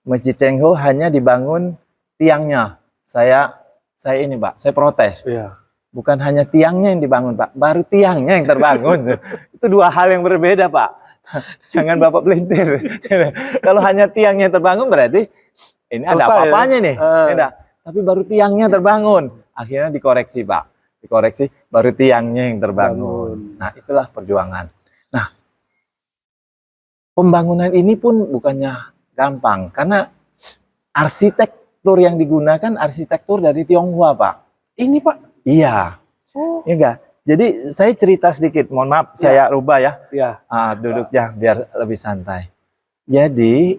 Masjid Cheng Ho hanya dibangun tiangnya. Saya ini Pak, saya protes. Bukan hanya tiangnya yang dibangun Pak, baru tiangnya yang terbangun. Itu dua hal yang berbeda Pak. Jangan Bapak pelintir. Kalau hanya tiangnya terbangun berarti ini ada apa-apanya nih. Tapi baru tiangnya terbangun. Akhirnya dikoreksi Pak. Dikoreksi, baru tiangnya yang terbangun. Nah itulah perjuangan. Nah pembangunan ini pun bukannya gampang. Karena arsitektur yang digunakan arsitektur dari Tionghoa Pak. Ini Pak? Iya. Ya enggak? Jadi saya cerita sedikit, mohon maaf saya rubah ya. Duduknya biar lebih santai. Jadi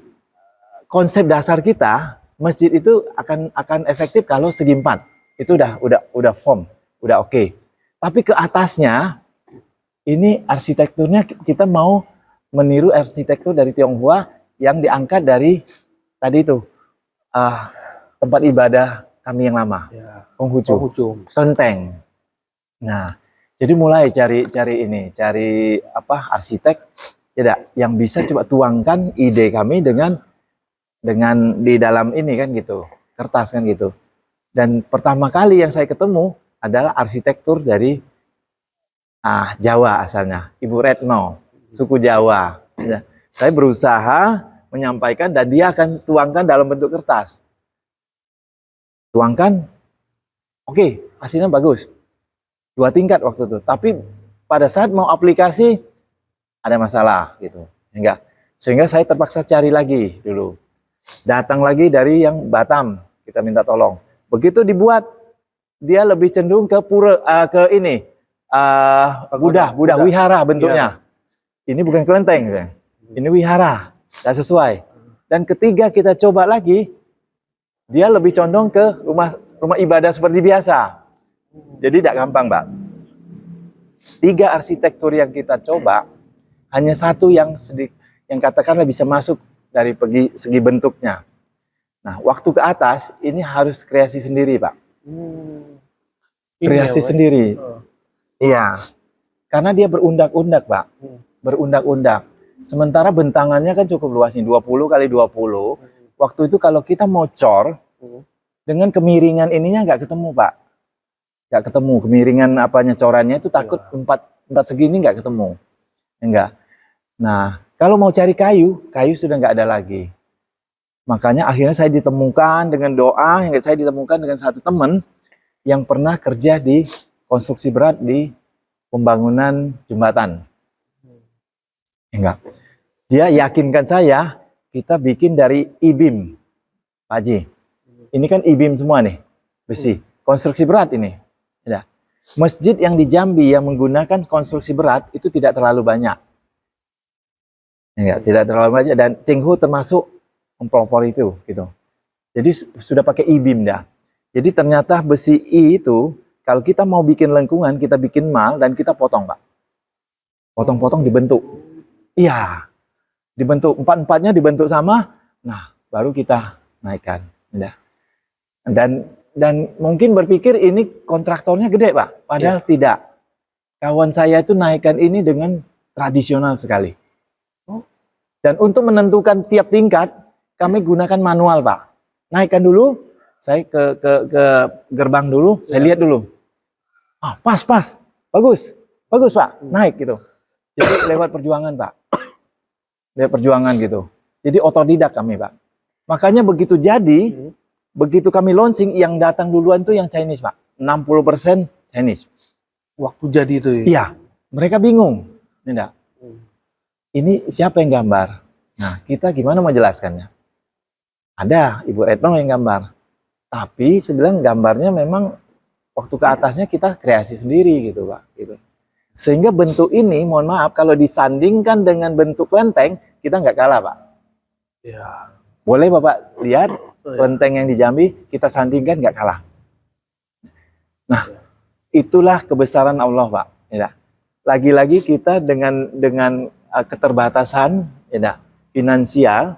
konsep dasar kita masjid itu akan efektif kalau segi 4. Itu udah form, udah oke. Tapi ke atasnya ini arsitekturnya kita mau meniru arsitektur dari Tionghoa yang diangkat dari tadi itu tempat ibadah kami yang lama, Konghucu, kelenteng. Nah, jadi mulai cari arsitek yang bisa coba tuangkan ide kami dengan di dalam ini kan gitu, kertas kan gitu. Dan pertama kali yang saya ketemu adalah arsitektur dari Jawa asalnya, Ibu Retno, suku Jawa. Ya, saya berusaha menyampaikan dan dia akan tuangkan dalam bentuk kertas. Tuangkan, oke, hasilnya bagus. 2 tingkat waktu itu. Tapi pada saat mau aplikasi ada masalah gitu. Sehingga saya terpaksa cari lagi dulu. Datang lagi dari yang Batam, kita minta tolong. Begitu dibuat, dia lebih cenderung ke ke ini Buddha wihara bentuknya. Ini bukan kelenteng, ini wihara, tidak sesuai. Dan ketiga kita coba lagi, dia lebih condong ke rumah ibadah seperti biasa. Jadi tidak gampang, Pak. 3 arsitektur yang kita coba, hanya satu yang katakanlah bisa masuk dari segi bentuknya. Nah, waktu ke atas ini harus kreasi sendiri, Pak. Kreasi sendiri. Iya. Karena dia berundak-undak, Pak. Berundak-undak. Sementara bentangannya kan cukup luas nih, 20 kali 20. Waktu itu kalau kita mau cor, dengan kemiringan ininya nggak ketemu, Pak. Nggak ketemu. Kemiringan corannya itu takut 4 segini nggak ketemu. Enggak. Nah, kalau mau cari kayu sudah nggak ada lagi. Makanya akhirnya saya ditemukan dengan doa, yang saya ditemukan dengan satu teman yang pernah kerja di konstruksi berat di pembangunan jembatan. Enggak. Dia yakinkan saya, kita bikin dari I-beam, Pak Haji. Ini kan I-beam semua nih, besi. Konstruksi berat ini. Ya. Masjid yang di Jambi yang menggunakan konstruksi berat itu tidak terlalu banyak. Enggak, tidak terlalu banyak. Dan Cheng Ho termasuk mempelopor itu, gitu. Jadi sudah pakai I-beam dah. Jadi ternyata besi I itu, kalau kita mau bikin lengkungan, kita bikin mal dan kita potong, Pak. Potong-potong dibentuk. Iya, dibentuk 4-4-nya dibentuk sama. Nah, baru kita naikkan. Ya. Dan mungkin berpikir ini kontraktornya gede, Pak. Padahal tidak. Kawan saya itu naikkan ini dengan tradisional sekali. Dan untuk menentukan tiap tingkat, kami gunakan manual, Pak. Naikkan dulu, saya ke gerbang dulu, saya lihat dulu. Pas, bagus, Pak, naik gitu. Jadi lewat perjuangan, Pak. Lewat perjuangan gitu. Jadi otodidak kami, Pak. Makanya begitu jadi, begitu kami launching, yang datang duluan tuh yang Chinese, Pak. 60% Chinese. Waktu jadi itu ya? Iya, mereka bingung. Ini siapa yang gambar? Nah, kita gimana menjelaskannya? Ada Ibu Retno yang gambar. Tapi sebenarnya gambarnya memang waktu ke atasnya kita kreasi sendiri gitu, Pak. Gitu. Sehingga bentuk ini, mohon maaf, kalau disandingkan dengan bentuk kelenteng, kita nggak kalah, Pak. Ya. Boleh Bapak lihat kelenteng yang di Jambi, kita sandingkan nggak kalah. Nah, itulah kebesaran Allah, Pak. Ya. Lagi-lagi kita dengan keterbatasan ya, finansial,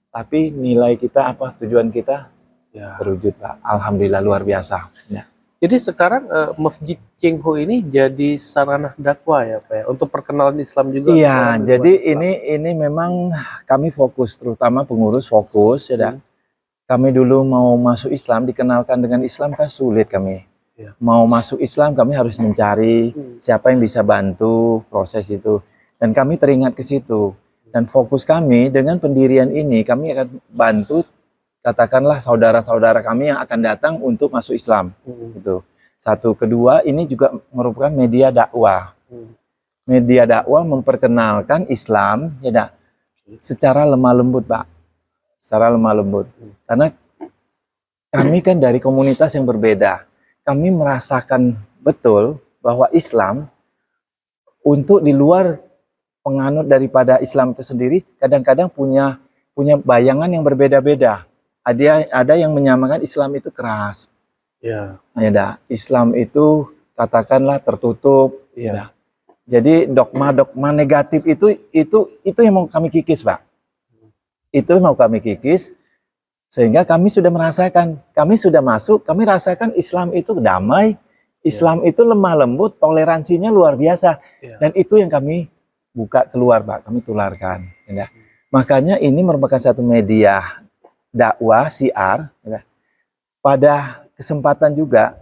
tapi nilai kita apa, tujuan kita terwujud, Pak. Alhamdulillah luar biasa. Ya. Jadi sekarang Masjid Cheng Ho ini jadi sarana dakwah ya Pak ya? Untuk perkenalan Islam juga. Iya, jadi ini memang kami fokus, terutama pengurus fokus ya. Kami dulu mau masuk Islam, dikenalkan dengan Islam kan sulit kami. Mau masuk Islam kami harus mencari siapa yang bisa bantu proses itu. Dan kami teringat ke situ. Dan fokus kami dengan pendirian ini, kami akan bantu katakanlah saudara-saudara kami yang akan datang untuk masuk Islam. Gitu. Satu, kedua ini juga merupakan media dakwah. Media dakwah memperkenalkan Islam ya, secara lemah lembut, Pak. Secara lemah lembut. Karena kami kan dari komunitas yang berbeda. Kami merasakan betul bahwa Islam untuk di luar penganut daripada Islam itu sendiri kadang-kadang punya bayangan yang berbeda-beda. Ada yang menyamakan Islam itu keras. Ya. Islam itu katakanlah tertutup. Ya. Jadi dogma-dogma negatif itu yang mau kami kikis, Pak. Itu yang mau kami kikis. Sehingga kami sudah merasakan, kami sudah masuk, kami rasakan Islam itu damai, Islam itu lemah lembut, toleransinya luar biasa. Dan itu yang kami buka keluar, Pak, kami tularkan. Ya. Makanya ini merupakan satu media dakwah, siar. Ya. Pada kesempatan juga,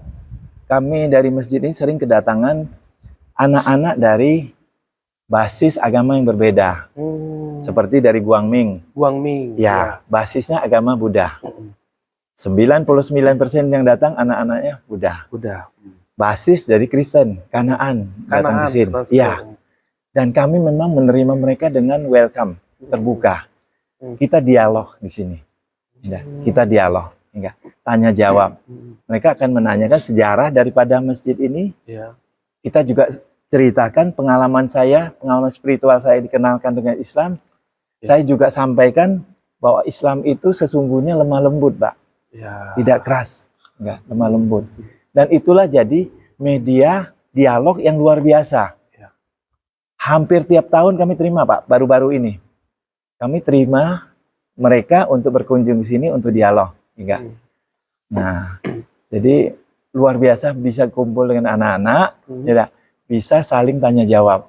kami dari masjid ini sering kedatangan anak-anak dari basis agama yang berbeda. Seperti dari Guangming. Ya, basisnya agama Buddha. 99% yang datang anak-anaknya Buddha. Basis dari Kristen, Kanaan datang ke sini. Ya. Dan kami memang menerima mereka dengan welcome, terbuka. Kita dialog di sini. Ya, kita dialog, ya. Tanya jawab. Mereka akan menanyakan sejarah daripada masjid ini. Kita juga ceritakan pengalaman saya, pengalaman spiritual saya dikenalkan dengan Islam. Saya juga sampaikan bahwa Islam itu sesungguhnya lemah lembut, Pak. Tidak keras, enggak, lemah lembut. Dan itulah jadi media dialog yang luar biasa. Hampir tiap tahun kami terima, Pak, baru-baru ini. Kami terima mereka untuk berkunjung ke sini untuk dialog. Enggak. Nah, jadi luar biasa bisa kumpul dengan anak-anak, ya, bisa saling tanya jawab.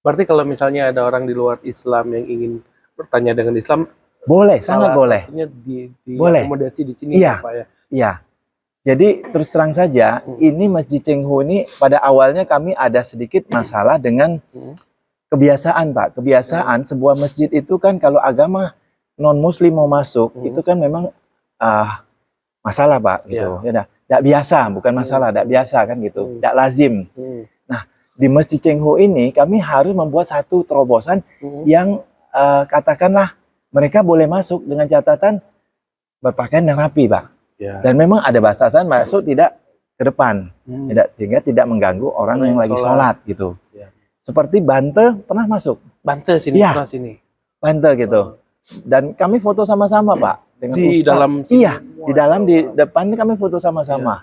Berarti kalau misalnya ada orang di luar Islam yang ingin bertanya dengan Islam, boleh, sangat boleh. Boleh. Akomodasi di sini, iya, Pak ya. Iya. Jadi terus terang saja, ini Masjid Cheng Ho ini pada awalnya kami ada sedikit masalah dengan kebiasaan, Pak. Kebiasaan sebuah masjid itu kan kalau agama non-Muslim mau masuk, itu kan memang masalah, Pak. Gitu. Ya, tidak biasa, bukan masalah, tidak biasa kan gitu, tidak lazim. Nah, di Masjid Cheng Ho ini kami harus membuat satu terobosan yang katakanlah mereka boleh masuk dengan catatan berpakaian yang rapi, Pak. Dan memang ada batasan masuk tidak ke depan, sehingga tidak mengganggu orang yang lagi sholat gitu. Seperti Bante pernah masuk. Bante sini, ya, pernah sini. Bante gitu. Dan kami foto sama-sama, Pak. Dengan di Ustadz. Dalam iya, di dalam di depan kami foto sama-sama.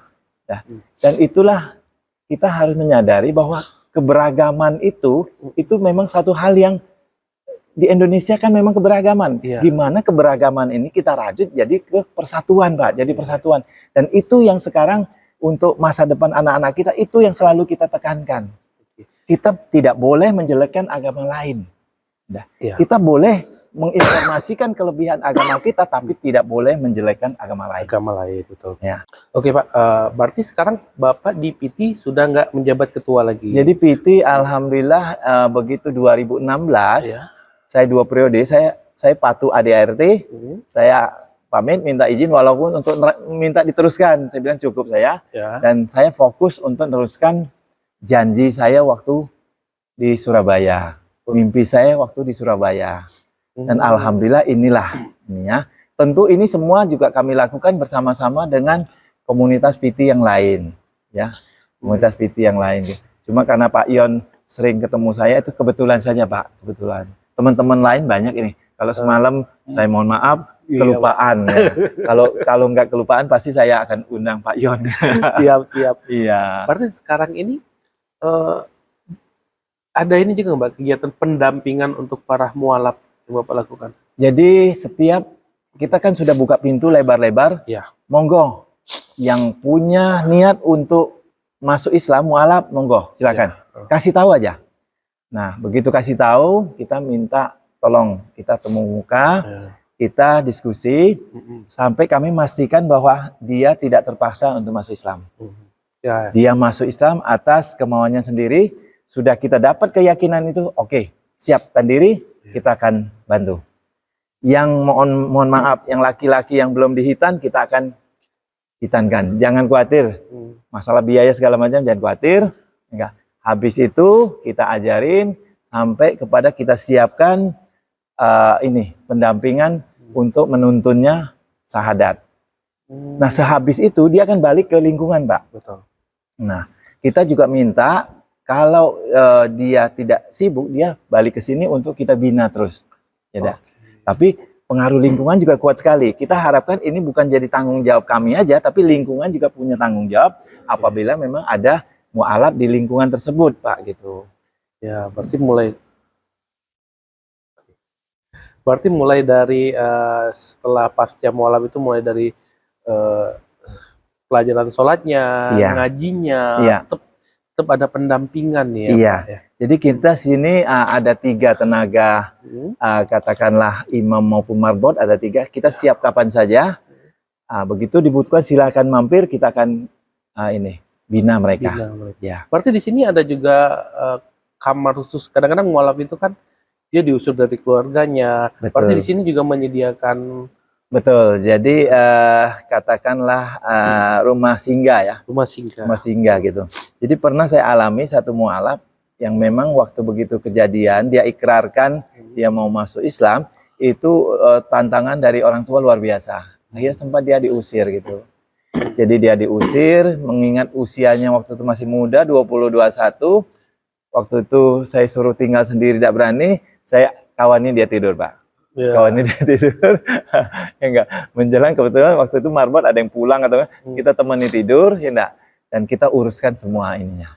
Dan itulah kita harus menyadari bahwa keberagaman itu memang satu hal yang di Indonesia kan memang keberagaman. Gimana keberagaman ini kita rajut jadi ke persatuan, Pak. Jadi persatuan. Dan itu yang sekarang untuk masa depan anak-anak kita, itu yang selalu kita tekankan. Kita tidak boleh menjelekkan agama lain. Kita boleh menginformasikan kelebihan agama kita, tapi tidak boleh menjelekkan agama lain. Agama lain, betul. Ya. Oke, Pak. Berarti sekarang Bapak di PT sudah nggak menjabat ketua lagi? Jadi PT, alhamdulillah begitu 2016, saya 2 periode, saya saya patuh ADART, saya pamit minta izin walaupun untuk minta diteruskan. Saya bilang cukup saya. Ya. Dan saya fokus untuk teruskan janji saya waktu di Surabaya. Mimpi saya waktu di Surabaya. Dan alhamdulillah inilah ini ya. Tentu ini semua juga kami lakukan bersama-sama dengan komunitas PT yang lain, ya. Komunitas PT yang lain. Cuma karena Pak Yon sering ketemu saya itu kebetulan saja, Pak, kebetulan. Teman-teman lain banyak ini. Kalau semalam saya mohon maaf kelupaan. Ya. Kalau nggak kelupaan pasti saya akan undang Pak Yon. Siap. Iya. Berarti sekarang ini ada ini juga Mbak, kegiatan pendampingan untuk para mualaf yang Bapak lakukan? Jadi setiap kita kan sudah buka pintu lebar-lebar. Ya. Monggo yang punya niat untuk masuk Islam mualaf, monggo silakan. Ya. Kasih tahu aja. Nah, begitu kasih tahu, kita minta tolong kita temu muka, kita diskusi sampai kami memastikan bahwa dia tidak terpaksa untuk masuk Islam. Ya. Dia masuk Islam atas kemauannya sendiri. Sudah kita dapat keyakinan itu, oke, siapkan diri, kita akan bantu. Yang mohon maaf, yang laki-laki yang belum dihitan, kita akan hitankan. Jangan khawatir, masalah biaya segala macam jangan khawatir. Enggak. Habis itu kita ajarin sampai kepada kita siapkan ini pendampingan untuk menuntunnya syahadat. Nah, sehabis itu dia akan balik ke lingkungan, Pak. Betul. Nah, kita juga minta kalau dia tidak sibuk, dia balik ke sini untuk kita bina terus. Ya, tapi pengaruh lingkungan juga kuat sekali. Kita harapkan ini bukan jadi tanggung jawab kami aja, tapi lingkungan juga punya tanggung jawab apabila memang ada mualaf di lingkungan tersebut, Pak, gitu. Ya, berarti mulai dari setelah pasca mualaf itu mulai dari pelajaran sholatnya, ngajinya, tetap ada pendampingan ya. Iya. Pak, ya. Jadi kita sini ada 3 tenaga, katakanlah imam maupun marbot ada 3. Kita siap kapan saja. Begitu dibutuhkan silakan mampir, kita akan bina mereka. Ya. Berarti di sini ada juga kamar khusus. Kadang-kadang mualaf itu kan dia diusir dari keluarganya. Betul. Berarti di sini juga menyediakan. Betul. Jadi katakanlah rumah singgah ya. Rumah singgah. Rumah singgah gitu. Jadi pernah saya alami satu mualaf yang memang waktu begitu kejadian dia ikrarkan dia mau masuk Islam, itu tantangan dari orang tua luar biasa. Akhirnya sempat dia diusir gitu. Jadi dia diusir, mengingat usianya waktu itu masih muda, 20-21. Waktu itu saya suruh tinggal sendiri, tidak berani. Saya kawani dia tidur, Pak. Yeah. Kawani dia tidur. Ya enggak. Menjelang kebetulan waktu itu marbot ada yang pulang atau kita temani tidur, ya enggak. Dan kita uruskan semua ininya.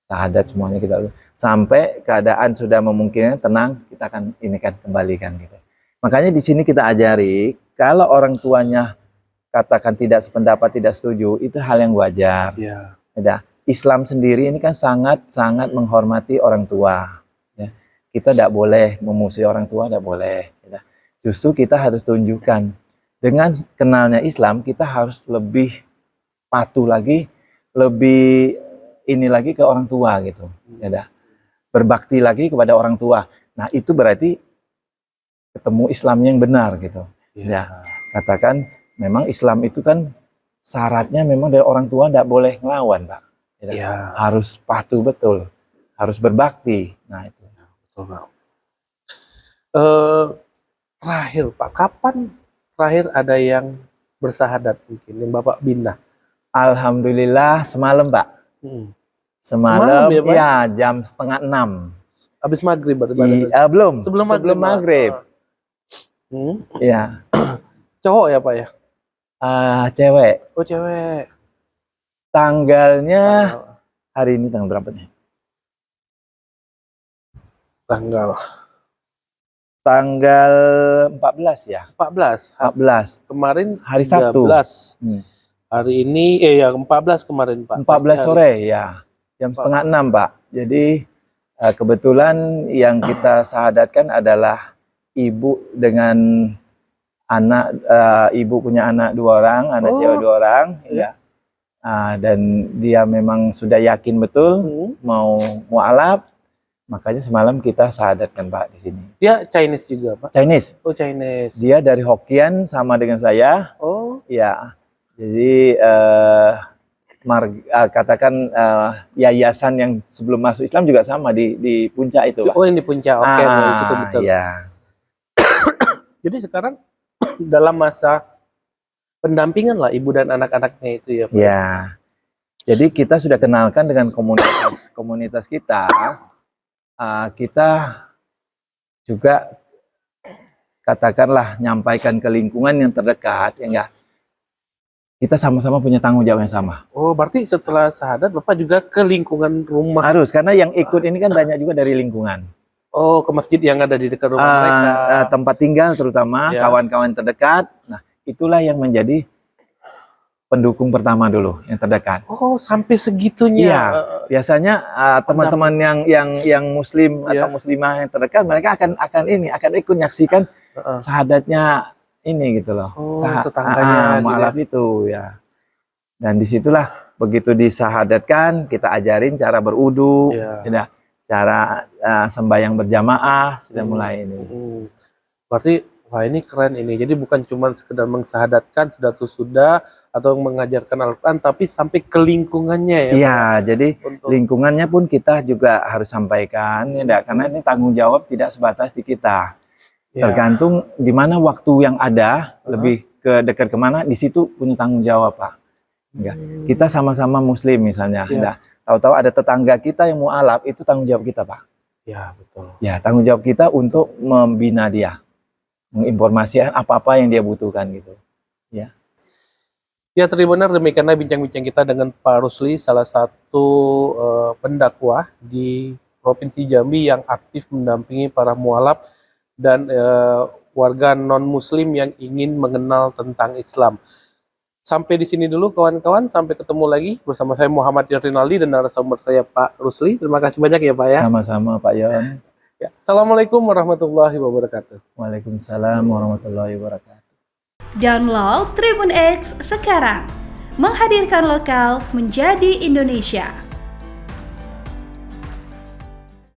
Syahadat semuanya kita urus. Sampai keadaan sudah memungkinkan, tenang, kita akan kembalikan gitu. Makanya di sini kita ajari, kalau orang tuanya katakan tidak sependapat, tidak setuju, itu hal yang wajar. Yeah. Ya, Islam sendiri ini kan sangat-sangat menghormati orang tua. Ya. Kita tidak boleh memusuhi orang tua, tidak boleh. Ya. Justru kita harus tunjukkan, dengan kenalnya Islam, kita harus lebih patuh lagi, lebih ini lagi ke orang tua gitu. Ya. Berbakti lagi kepada orang tua. Nah itu berarti ketemu Islamnya yang benar gitu. Ya. Katakan, memang Islam itu kan syaratnya memang dari orang tua tidak boleh ngelawan, Pak. Ya. Harus patuh betul, harus berbakti. Nah itu. Betul, Pak. Terakhir, Pak, kapan terakhir ada yang bersahadat mungkin yang Bapak bina? Alhamdulillah semalam, Pak. Semalam ya, Pak? Ya, jam 5:30. Habis maghrib belum. Sebelum maghrib. Ya. Cowok ya, Pak ya? Cewek. Oh, cewek. Tanggalnya hari ini tanggal berapa nih? Tanggal 14 ya? 14. Kemarin hari Sabtu. Hari ini ya 14 kemarin, Pak. 14 sore ya. Jam 5:30, Pak. Jadi kebetulan yang kita sahadatkan adalah ibu dengan anak, ibu punya anak 2 orang, anak cewek 2 orang, ya. Dan dia memang sudah yakin betul mau mualaf, Makanya semalam kita sahadatkan Pak di sini. Dia Chinese juga, Pak? Chinese. Oh, Chinese. Dia dari Hokkien sama dengan saya. Oh. Ya. Jadi katakan yayasan yang sebelum masuk Islam juga sama di Puncak itu, Pak. Oh, yang di Puncak. Oke, di situ betul. Iya. Jadi sekarang dalam masa pendampingan lah ibu dan anak-anaknya itu ya, Pak. Ya. Jadi kita sudah kenalkan dengan komunitas kita. Kita juga katakanlah nyampaikan ke lingkungan yang terdekat, ya enggak? Kita sama-sama punya tanggung jawab yang sama. Oh, berarti setelah sahadat Bapak juga ke lingkungan rumah. Harus, karena yang ikut ini kan banyak juga dari lingkungan. Oh, ke masjid yang ada di dekat rumah mereka. Tempat tinggal terutama, kawan-kawan terdekat. Nah, itulah yang menjadi pendukung pertama dulu, yang terdekat. Oh, sampai segitunya. Iya, biasanya teman-teman yang muslim atau muslimah yang terdekat, mereka akan ikut nyaksikan sahadatnya ini gitu loh. Tetangganya mualaf itu ya. Dan disitulah begitu disahadatkan, kita ajarin cara berudu, cara sembahyang berjamaah, sudah mulai ini. Berarti wah ini keren ini. Jadi bukan cuma sekedar mengsahadatkan sudah atau mengajarkan Al-Quran, tapi sampai ke lingkungannya ya. Iya, jadi lingkungannya pun kita juga harus sampaikan, ya, karena ini tanggung jawab tidak sebatas di kita. Tergantung di mana waktu yang ada, lebih ke dekat kemana, di situ punya tanggung jawab, Pak. Enggak. Kita sama-sama muslim misalnya, tahu-tahu ada tetangga kita yang mualaf, itu tanggung jawab kita, Pak. Ya, betul. Ya, tanggung jawab kita untuk membina dia, menginformasikan apa-apa yang dia butuhkan gitu. Ya. Ya, Tribuner, demikianlah bincang-bincang kita dengan Pak Rusli, salah satu pendakwah di Provinsi Jambi yang aktif mendampingi para mualaf dan warga non-muslim yang ingin mengenal tentang Islam. Sampai di sini dulu kawan-kawan, sampai ketemu lagi bersama saya Muhammad Rinaldi dan narasumber saya Pak Rusli. Terima kasih banyak ya Pak ya. Sama-sama Pak Yon. Ya. Assalamualaikum warahmatullahi wabarakatuh. Waalaikumsalam warahmatullahi wabarakatuh. Download Tribun X sekarang, menghadirkan lokal menjadi Indonesia.